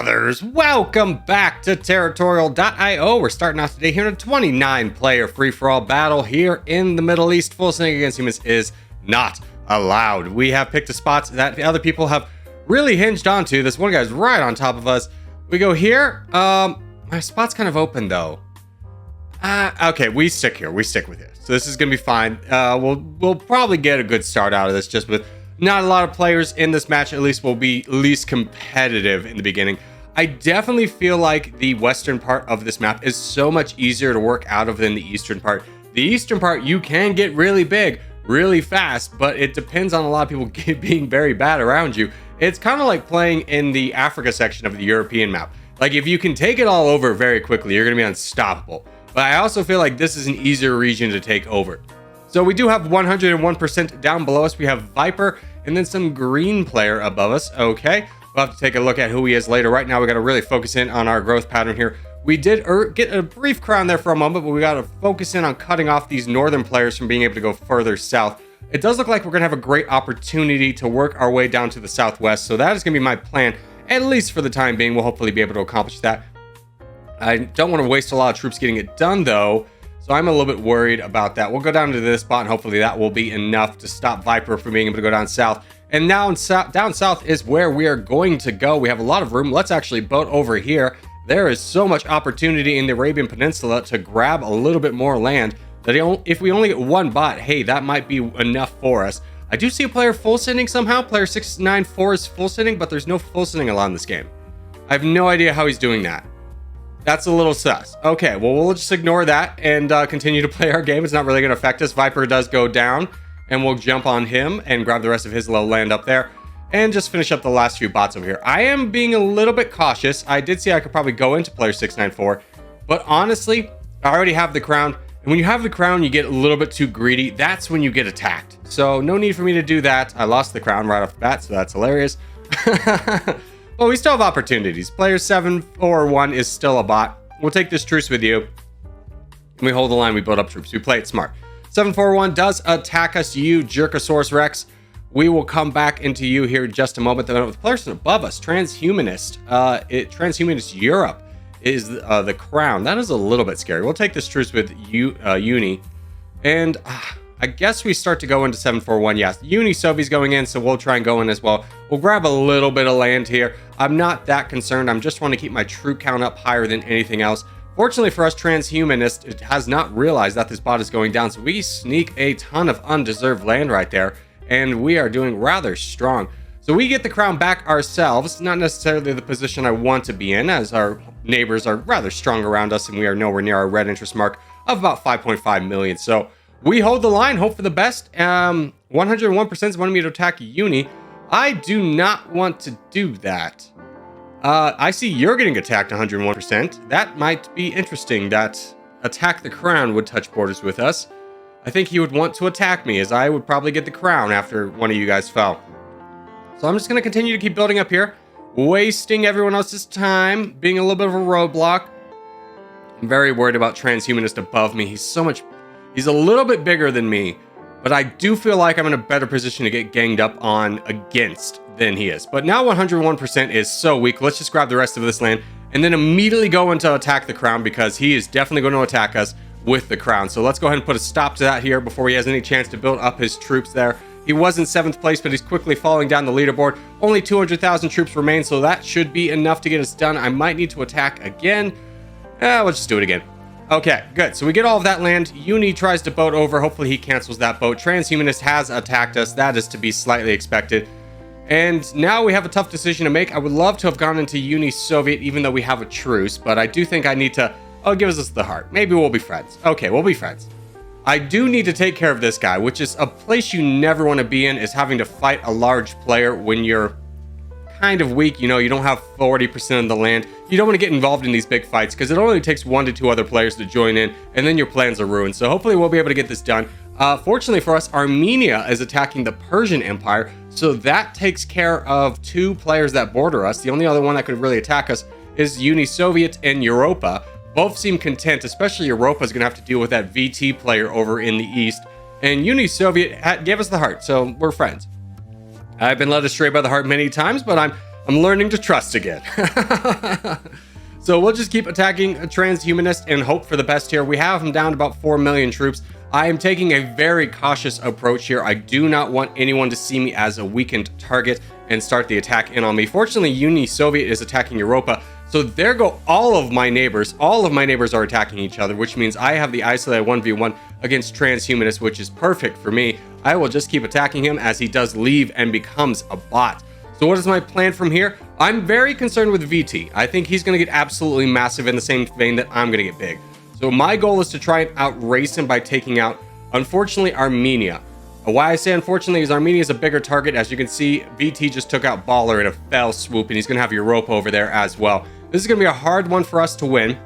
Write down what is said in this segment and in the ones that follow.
brothers, welcome back to Territorial IO. We're starting off today here in a 29-player free-for-all battle here in the Middle East. Full sending against humans is not allowed. We have picked a spot that the other people have really hinged onto. This one guy's right on top of us. We go here. My spot's kind of open though. Okay, we stick here. We stick with it. So this is gonna be fine. We'll probably get a good start out of this, just with not a lot of players in this match. At least will be least competitive in the beginning. I definitely feel like the western part of this map is so much easier to work out of than the eastern part. The eastern part, you can get really big, really fast, but it depends on a lot of people being very bad around you. It's kind of like playing in the Africa section of the European map. Like, if you can take it all over very quickly, you're going to be unstoppable. But I also feel like this is an easier region to take over. So we do have 101% down below us. We have Viper and then some green player above us. Okay, we'll have to take a look at who he is later. Right now, we got to really focus in on our growth pattern here. We did get a brief crown there for a moment, but we got to focus in on cutting off these northern players from being able to go further south. It does look like we're going to have a great opportunity to work our way down to the southwest. So that is going to be my plan, at least for the time being. We'll hopefully be able to accomplish that. I don't want to waste a lot of troops getting it done, though. So I'm a little bit worried about that. We'll go down to this spot, and hopefully that will be enough to stop Viper from being able to go down south. And now down south is where we are going to go. We have a lot of room. Let's actually boat over here. There is so much opportunity in the Arabian Peninsula to grab a little bit more land that if we only get one bot, hey, that might be enough for us. I do see a player full sending somehow. Player 694 is full sending, but there's no full sending allowed in this game. I have no idea how he's doing that. That's a little sus. Okay, well, we'll just ignore that and continue to play our game. It's not really going to affect us. Viper does go down, and we'll jump on him and grab the rest of his low land up there and just finish up the last few bots over here. I am being a little bit cautious. I did see I could probably go into player 694, but honestly, I already have the crown. And when you have the crown, you get a little bit too greedy. That's when you get attacked. So no need for me to do that. I lost the crown right off the bat, so that's hilarious. Well, we still have opportunities. Player 741 is still a bot. We'll take this truce with you. We hold the line, we build up troops. We play it smart. 741 does attack us, you Jerkosaurus Rex. We will come back into you here in just a moment. The person above us, Transhumanist. Transhumanist Europe is the crown. That is a little bit scary. We'll take this truce with Uni. And I guess we start to go into 741. Yes, Uni Sovi's going in, so we'll try and go in as well. We'll grab a little bit of land here. I'm not that concerned. I'm just want to keep my troop count up higher than anything else. Fortunately for us, Transhumanist, it has not realized that this bot is going down, so we sneak a ton of undeserved land right there, and we are doing rather strong. So we get the crown back ourselves, not necessarily the position I want to be in, as our neighbors are rather strong around us, and we are nowhere near our red interest mark of about 5.5 million. So we hold the line, hope for the best. 101% is wanting me to attack Uni. I do not want to do that. I see you're getting attacked 101%. That might be interesting, that attack the crown would touch borders with us. I think he would want to attack me, as I would probably get the crown after one of you guys fell. So I'm just going to continue to keep building up here, wasting everyone else's time, being a little bit of a roadblock. I'm very worried about Transhumanist above me. He's a little bit bigger than me, but I do feel like I'm in a better position to get ganged up on against than he is. But now 101% is so weak. Let's just grab the rest of this land and then immediately go into attack the crown, because he is definitely going to attack us with the crown. So let's go ahead and put a stop to that here before he has any chance to build up his troops there. He was in 7th place, but he's quickly falling down the leaderboard. Only 200,000 troops remain, so that should be enough to get us done. I might need to attack again. We'll just do it again. Okay, good. So we get all of that land. Uni tries to boat over. Hopefully he cancels that boat. Transhumanist has attacked us. That is to be slightly expected. And now we have a tough decision to make. I would love to have gone into Uni Soviet, even though we have a truce, but I do think I need to... Oh, give us the heart. Maybe we'll be friends. Okay, we'll be friends. I do need to take care of this guy, which is a place you never want to be in, is having to fight a large player when you're kind of weak. You know, you don't have 40% of the land. You don't want to get involved in these big fights, because it only takes 1 to 2 other players to join in, and then your plans are ruined. So hopefully we'll be able to get this done. Fortunately for us, Armenia is attacking the Persian Empire, so that takes care of 2 players that border us. The only other one that could really attack us is Uni Soviet and Europa. Both seem content, especially Europa is going to have to deal with that VT player over in the east. And Uni Soviet gave us the heart, so we're friends. I've been led astray by the heart many times, but I'm I'm learning to trust again. So we'll just keep attacking a transhumanist and hope for the best here. We have him down to about 4 million troops. I am taking a very cautious approach here. I do not want anyone to see me as a weakened target and start the attack in on me. Fortunately, Uni-Soviet is attacking Europa. So there go all of my neighbors. All of my neighbors are attacking each other, which means I have the isolated 1v1 against transhumanists, which is perfect for me. I will just keep attacking him as he does leave and becomes a bot. So what is my plan from here? I'm very concerned with VT. I think he's going to get absolutely massive in the same vein that I'm going to get big. So my goal is to try and outrace him by taking out, unfortunately, Armenia. Why I say unfortunately is Armenia is a bigger target. As you can see, VT just took out Baller in a fell swoop, and he's going to have Europa over there as well. This is going to be a hard one for us to win.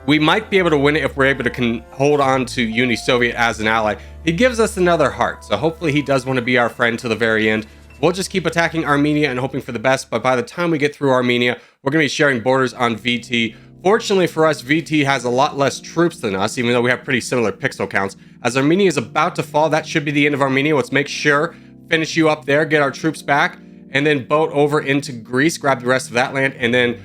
We might be able to win it if we're able to hold on to Uni-Soviet as an ally. He gives us another heart, so hopefully he does want to be our friend to the very end. We'll just keep attacking Armenia and hoping for the best, but by the time we get through Armenia, we're going to be sharing borders on VT. Fortunately for us, VT has a lot less troops than us, even though we have pretty similar pixel counts. As Armenia is about to fall, that should be the end of Armenia. Let's make sure, finish you up there, get our troops back, and then boat over into Greece, grab the rest of that land, and then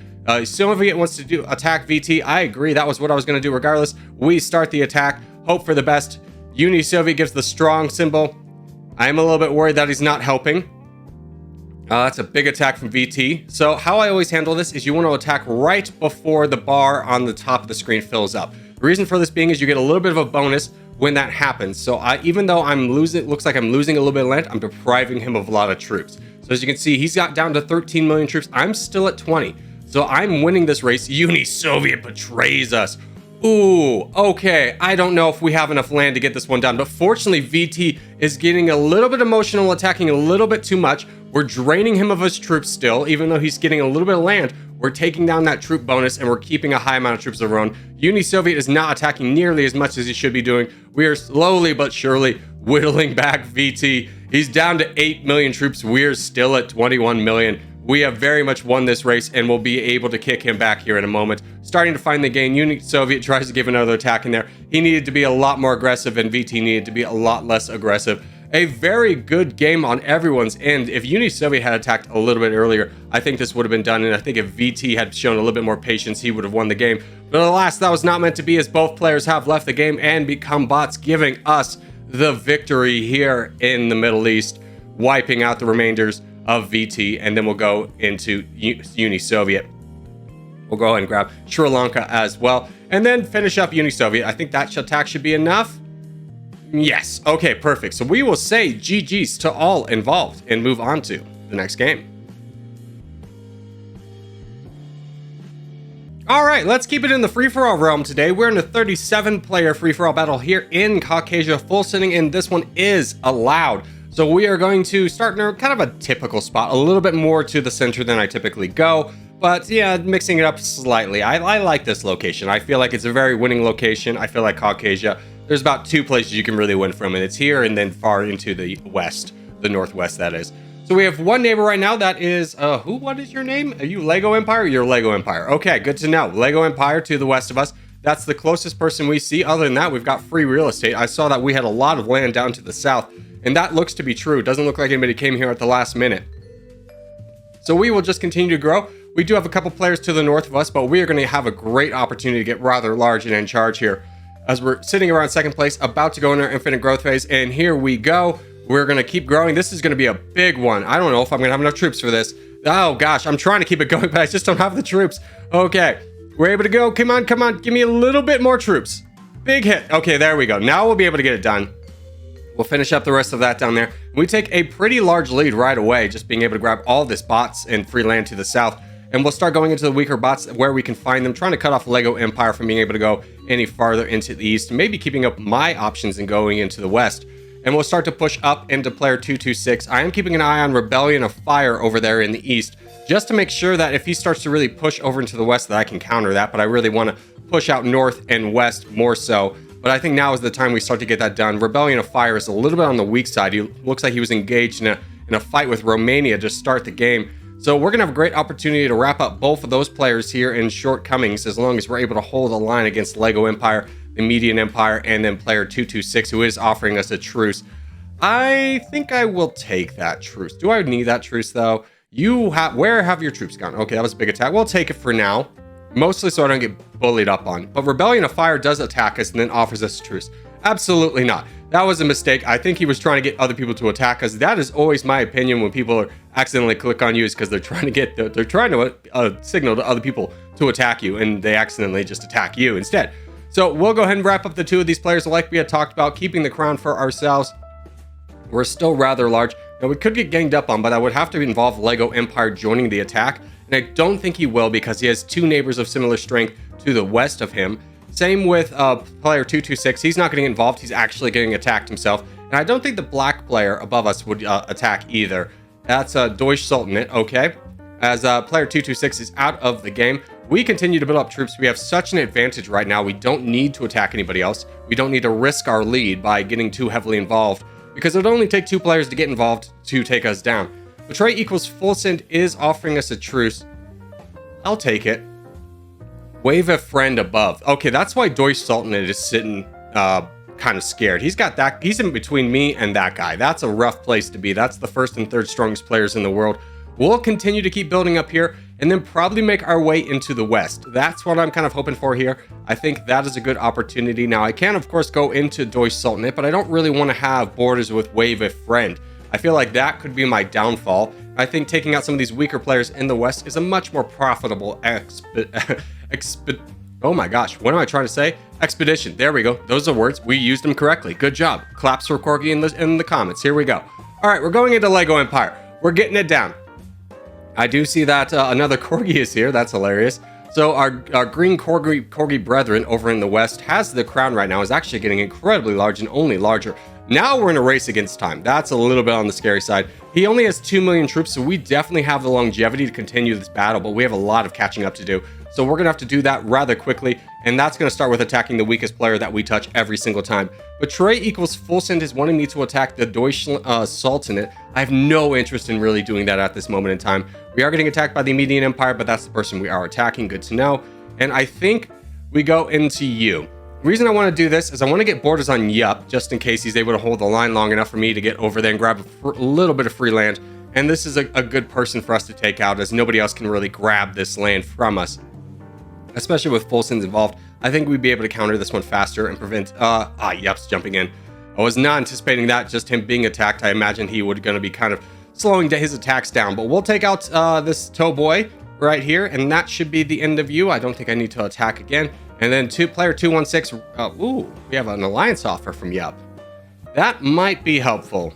Soviet wants to attack VT. I agree, that was what I was going to do regardless. We start the attack, hope for the best. Uni-Soviet gives the strong symbol. I'm a little bit worried that he's not helping. That's a big attack from VT. So how I always handle this is you want to attack right before the bar on the top of the screen fills up. The reason for this being is you get a little bit of a bonus when that happens. So even though I'm losing, it looks like I'm losing a little bit of land, I'm depriving him of a lot of troops. So as you can see, he's got down to 13 million troops. I'm still at 20. So I'm winning this race. Uni-Soviet betrays us. Ooh, okay. I don't know if we have enough land to get this one done, but fortunately VT is getting a little bit emotional, attacking a little bit too much. We're draining him of his troops still, even though he's getting a little bit of land. We're taking down that troop bonus and we're keeping a high amount of troops of our own. Uni-Soviet is not attacking nearly as much as he should be doing. We are slowly but surely whittling back VT. He's down to 8 million troops. We're still at 21 million. We have very much won this race and we'll be able to kick him back here in a moment. Starting to find the gain. Uni-Soviet tries to give another attack in there. He needed to be a lot more aggressive and VT needed to be a lot less aggressive. A very good game on everyone's end. If Uni-Soviet had attacked a little bit earlier, I think this would have been done. And I think if VT had shown a little bit more patience, he would have won the game. But alas, that was not meant to be, as both players have left the game and become bots, giving us the victory here in the Middle East, wiping out the remainders of VT. And then we'll go into Uni-Soviet. We'll go ahead and grab Sri Lanka as well. And then finish up Uni-Soviet. I think that attack should be enough. Yes. Okay, perfect. So we will say GG's to all involved and move on to the next game. All right, let's keep it in the free-for-all realm today. We're in a 37-player free-for-all battle here in Caucasia, full sitting, and this one is allowed. So we are going to start in kind of a typical spot, a little bit more to the center than I typically go. But yeah, mixing it up slightly. I like this location. I feel like it's a very winning location. I feel like Caucasia, there's about 2 places you can really win from, and it's here and then far into the west, the northwest, that is. So we have one neighbor right now that is, what is your name? Are you Lego Empire? You're Lego Empire. Okay, good to know. Lego Empire to the west of us. That's the closest person we see. Other than that, we've got free real estate. I saw that we had a lot of land down to the south, and that looks to be true. Doesn't look like anybody came here at the last minute. So we will just continue to grow. We do have a couple players to the north of us, but we are going to have a great opportunity to get rather large and in charge here, as we're sitting around second place, about to go in our infinite growth phase. And here we go. We're going to keep growing. This is going to be a big one. I don't know if I'm going to have enough troops for this. Oh gosh, I'm trying to keep it going, but I just don't have the troops. Okay, we're able to go. Come on, come on. Give me a little bit more troops. Big hit. Okay, there we go. Now we'll be able to get it done. We'll finish up the rest of that down there. We take a pretty large lead right away, just being able to grab all this bots and free land to the south. And we'll start going into the weaker bots where we can find them, trying to cut off Lego Empire from being able to go any farther into the east, maybe keeping up my options and going into the west. And we'll start to push up into player 226. I am keeping an eye on Rebellion of Fire over there in the east, just to make sure that if he starts to really push over into the west, that I can counter that. But I really want to push out north and west more so. But I think now is the time we start to get that done. Rebellion of Fire is a little bit on the weak side. He looks like he was engaged in a fight with Romania to start the game. So we're going to have a great opportunity to wrap up both of those players here in shortcomings, as long as we're able to hold the line against Lego Empire, the Median Empire, and then player 226, who is offering us a truce. I think I will take that truce. Do I need that truce, though? Where have your troops gone? Okay, that was a big attack. We'll take it for now. Mostly so I don't get bullied up on. But Rebellion of Fire does attack us and then offers us a truce. Absolutely not. That was a mistake. I think he was trying to get other people to attack us. That is always my opinion when people accidentally click on you, is because they're trying to signal to other people to attack you, and they accidentally just attack you instead. So we'll go ahead and wrap up the two of these players like we had talked about, keeping the crown for ourselves. We're still rather large. Now, we could get ganged up on, but that would have to involve Lego Empire joining the attack. And I don't think he will, because he has two neighbors of similar strength to the west of him. Same with player 226. He's not getting involved. He's actually getting attacked himself. And I don't think the black player above us would attack either. That's Deutsch Sultanate, okay? As player 226 is out of the game, we continue to build up troops. We have such an advantage right now. We don't need to attack anybody else. We don't need to risk our lead by getting too heavily involved, because it would only take two players to get involved to take us down. Betray equals full send is offering us a truce. I'll take it. Wave a friend above. Okay, that's why Deutsch Sultanate is sitting kind of scared. He's in between me and that guy. That's a rough place to be. That's the first and third strongest players in the world. We'll continue to keep building up here and then probably make our way into the west. That's what I'm kind of hoping for here. I think that is a good opportunity. Now, I can, of course, go into Deutsch Sultanate, but I don't really want to have borders with Wave a Friend. I feel like that could be my downfall. I think taking out some of these weaker players in the west is a much more profitable oh my gosh, what am I trying to say? Expedition. There we go. Those are words. We used them correctly. Good job. Claps for Corgi in the comments. Here we go. All right, we're going into Lego Empire. We're getting it down. I do see that another Corgi is here. That's hilarious. So our green Corgi brethren over in the west has the crown right now, is actually getting incredibly large and only larger. Now we're in a race against time. That's a little bit on the scary side. He only has 2 million troops, so we definitely have the longevity to continue this battle, but we have a lot of catching up to do. So we're going to have to do that rather quickly, and that's going to start with attacking the weakest player that we touch every single time. Betray equals full send is wanting me to attack the Deutsch Sultanate. I have no interest in really doing that at this moment in time. We are getting attacked by the Median Empire, but that's the person we are attacking. Good to know. And I think we go into you. The reason I want to do this is I want to get borders on Yup, just in case he's able to hold the line long enough for me to get over there and grab a little bit of free land. And this is a good person for us to take out, as nobody else can really grab this land from us. Especially with full sends involved, I think we'd be able to counter this one faster and prevent... Yup's jumping in. I was not anticipating that, just him being attacked. I imagine he would going to be kind of slowing his attacks down. But we'll take out this tow boy right here, and that should be the end of you. I don't think I need to attack again. And then player 216, ooh, we have an alliance offer from Yup. That might be helpful.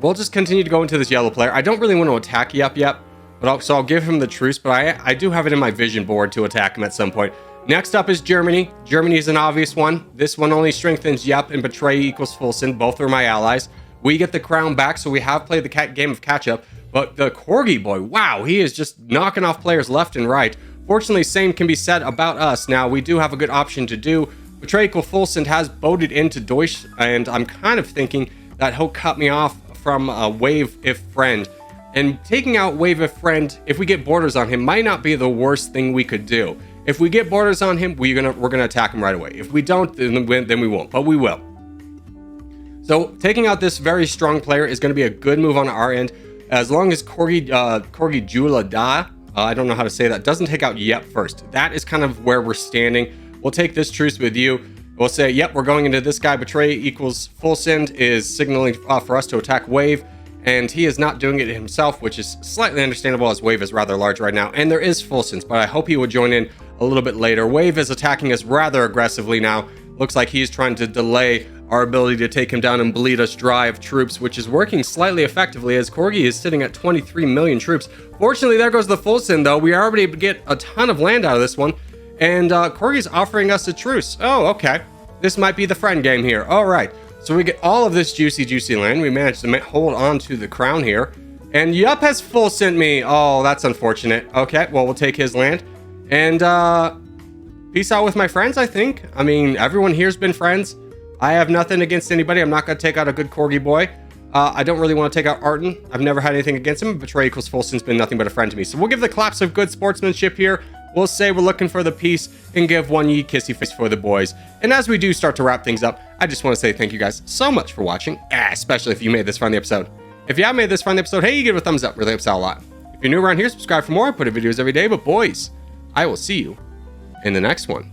We'll just continue to go into this yellow player. I don't really want to attack Yup yet, but so I'll give him the truce, but I do have it in my vision board to attack him at some point. Next up is Germany. Germany is an obvious one. This one only strengthens Yup, and Betray equals full send. Both are my allies. We get the crown back, so we have played the game of catch-up. But the Corgi boy, wow, he is just knocking off players left and right. Fortunately, same can be said about us. Now, we do have a good option to do. Betray equal full send has boated into Deutsch, and I'm kind of thinking that he'll cut me off from Wave if Friend. And taking out Wave if Friend, if we get borders on him, might not be the worst thing we could do. If we get borders on him, we're gonna attack him right away. If we don't, then we won't, but we will. So taking out this very strong player is going to be a good move on our end, as long as Corgi Jula Da, I don't know how to say that, doesn't take out Yep first. That is kind of where we're standing. We'll take this truce with you. We'll say, yep, we're going into this guy. Betray equals full send is signaling for us to attack Wave, and he is not doing it himself, which is slightly understandable, as Wave is rather large right now, and there is full send, but I hope he would join in a little bit later. Wave is attacking us rather aggressively now. Looks like he's trying to delay our ability to take him down and bleed us dry of troops, which is working slightly effectively, as Corgi is sitting at 23 million troops. Fortunately, there goes the full send, though. We are already able to get a ton of land out of this one, and Corgi's offering us a truce. Oh, okay. This might be the friend game here. All right. So we get all of this juicy land. We managed to hold on to the crown here. And Yup has full sent me. Oh, that's unfortunate. Okay, well, we'll take his land. And peace out with my friends, I think. I mean, everyone here's been friends. I have nothing against anybody. I'm not going to take out a good Corgi boy. I don't really want to take out Arton. I've never had anything against him. Betray equals full send's been nothing but a friend to me. So we'll give the claps of good sportsmanship here. We'll say we're looking for the peace and give one ye kissy face for the boys. And as we do start to wrap things up, I just want to say thank you guys so much for watching, especially if you made this far in the episode. If you have made this fun episode, hey, you give it a thumbs up. Really helps out a lot. If you're new around here, subscribe for more. I put videos every day. But boys, I will see you in the next one.